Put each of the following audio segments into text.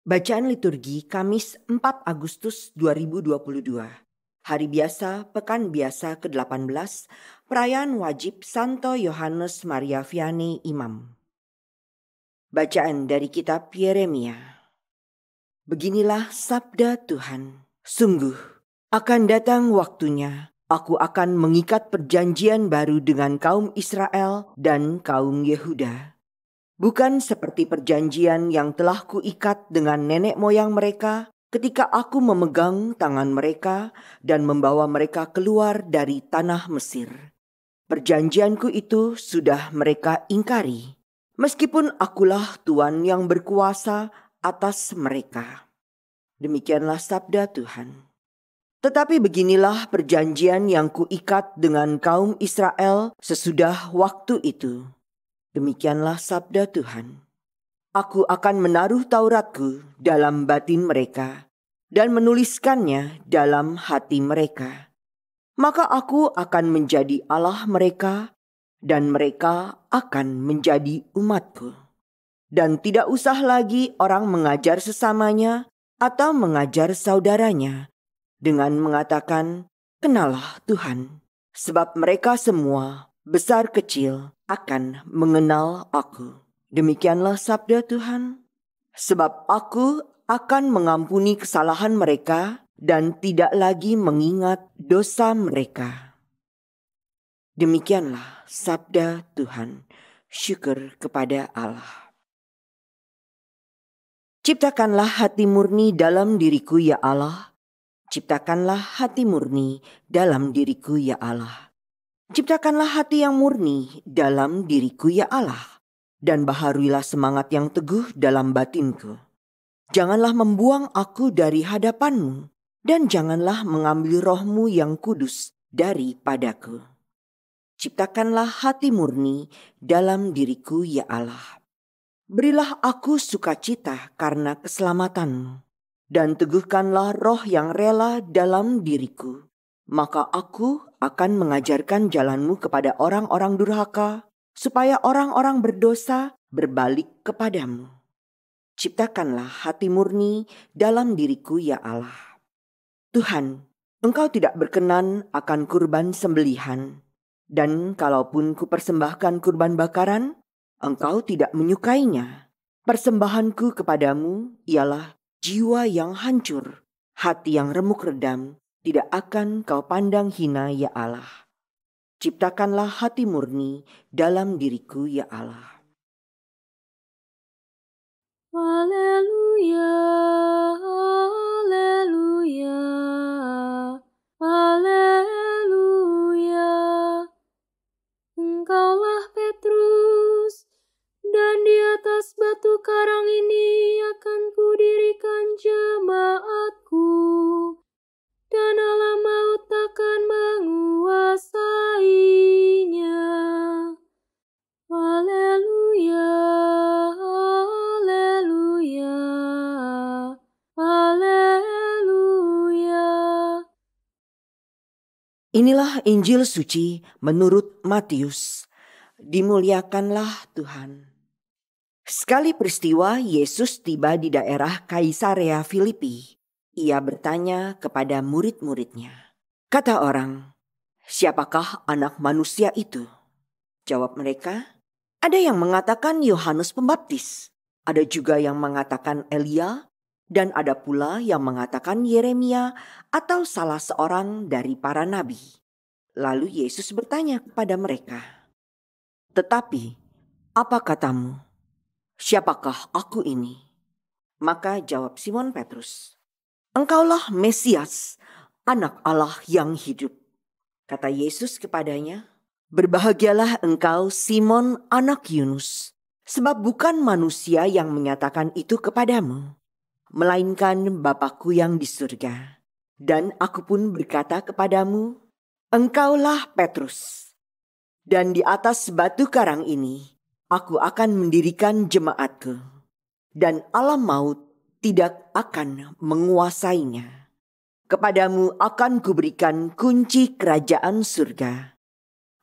Bacaan liturgi Kamis 4 Agustus 2022. Hari biasa, pekan biasa ke-18, perayaan wajib Santo Yohanes Maria Vianney Imam. Bacaan dari kitab Yeremia. Beginilah sabda Tuhan. Sungguh, akan datang waktunya, aku akan mengikat perjanjian baru dengan kaum Israel dan kaum Yehuda. Bukan seperti perjanjian yang telah kuikat dengan nenek moyang mereka ketika aku memegang tangan mereka dan membawa mereka keluar dari tanah Mesir. Perjanjianku itu sudah mereka ingkari, meskipun akulah Tuhan yang berkuasa atas mereka. Demikianlah sabda Tuhan. Tetapi beginilah perjanjian yang kuikat dengan kaum Israel sesudah waktu itu. Demikianlah sabda Tuhan. Aku akan menaruh Tauratku dalam batin mereka dan menuliskannya dalam hati mereka. Maka aku akan menjadi Allah mereka dan mereka akan menjadi umatku. Dan tidak usah lagi orang mengajar sesamanya atau mengajar saudaranya dengan mengatakan, "Kenallah Tuhan," sebab mereka semua, besar kecil, akan mengenal aku. Demikianlah sabda Tuhan. Sebab aku akan mengampuni kesalahan mereka dan tidak lagi mengingat dosa mereka. Demikianlah sabda Tuhan. Syukur kepada Allah. Ciptakanlah hati murni dalam diriku ya Allah. Ciptakanlah hati murni dalam diriku ya Allah. Ciptakanlah hati yang murni dalam diriku ya Allah, dan baharuilah semangat yang teguh dalam batinku. Janganlah membuang aku dari hadapanmu, dan janganlah mengambil rohmu yang kudus daripadaku. Ciptakanlah hati murni dalam diriku ya Allah. Berilah aku sukacita karena keselamatanmu, dan teguhkanlah roh yang rela dalam diriku. Maka aku akan mengajarkan jalanmu kepada orang-orang durhaka, supaya orang-orang berdosa berbalik kepadamu. Ciptakanlah hati murni dalam diriku ya Allah. Tuhan, Engkau tidak berkenan akan kurban sembelihan, dan kalaupun kupersembahkan kurban bakaran, Engkau tidak menyukainya. Persembahanku kepadamu ialah jiwa yang hancur, hati yang remuk redam, tidak akan kau pandang hina ya Allah. Ciptakanlah hati murni dalam diriku ya Allah. Haleluya, haleluya, haleluya. Engkaulah Petrus, dan di atas batu karang ini akan kudirikan jemaatku, dan alam maut takkan menguasainya. Haleluya, haleluya, haleluya. Inilah Injil suci menurut Matius. Dimuliakanlah Tuhan. Sekali peristiwa Yesus tiba di daerah Kaisarea Filipi. Ia bertanya kepada murid-muridnya. Kata orang, "Siapakah anak manusia itu?" Jawab mereka, "Ada yang mengatakan Yohanes Pembaptis, ada juga yang mengatakan Elia, dan ada pula yang mengatakan Yeremia atau salah seorang dari para nabi." Lalu Yesus bertanya kepada mereka, "Tetapi apa katamu? Siapakah aku ini?" Maka jawab Simon Petrus, "Engkaulah Mesias, Anak Allah yang hidup." Kata Yesus kepadanya, "Berbahagialah engkau Simon anak Yunus, sebab bukan manusia yang menyatakan itu kepadamu, melainkan Bapa-Ku yang di surga. Dan aku pun berkata kepadamu, engkaulah Petrus, dan di atas batu karang ini aku akan mendirikan jemaatku, dan alam maut tidak akan menguasainya. Kepadamu akan kuberikan kunci kerajaan surga.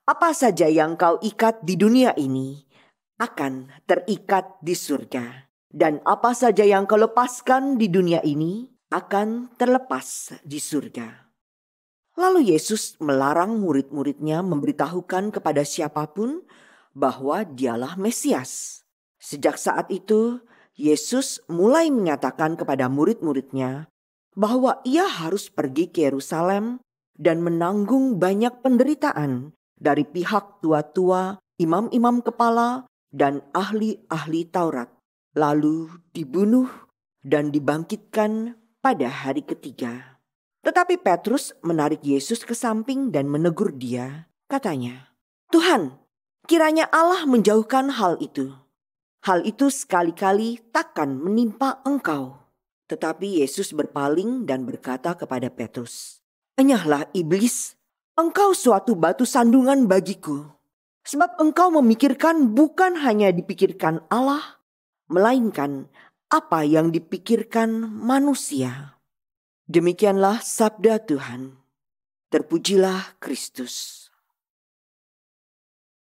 Apa saja yang kau ikat di dunia ini akan terikat di surga, Dan apa saja yang kau lepaskan di dunia ini akan terlepas di surga." Lalu Yesus melarang murid-muridnya memberitahukan kepada siapapun bahwa dialah Mesias. Sejak saat itu, Yesus mulai menyatakan kepada murid-muridnya bahwa ia harus pergi ke Yerusalem dan menanggung banyak penderitaan dari pihak tua-tua, imam-imam kepala, dan ahli-ahli Taurat, lalu dibunuh dan dibangkitkan pada hari ketiga. Tetapi Petrus menarik Yesus ke samping dan menegur dia. Katanya, "Tuhan, kiranya Allah menjauhkan hal itu. Hal itu sekali-kali takkan menimpa engkau." Tetapi Yesus berpaling dan berkata kepada Petrus, "Enyahlah iblis, engkau suatu batu sandungan bagiku. Sebab engkau memikirkan bukan hanya dipikirkan Allah, melainkan apa yang dipikirkan manusia." Demikianlah sabda Tuhan. Terpujilah Kristus.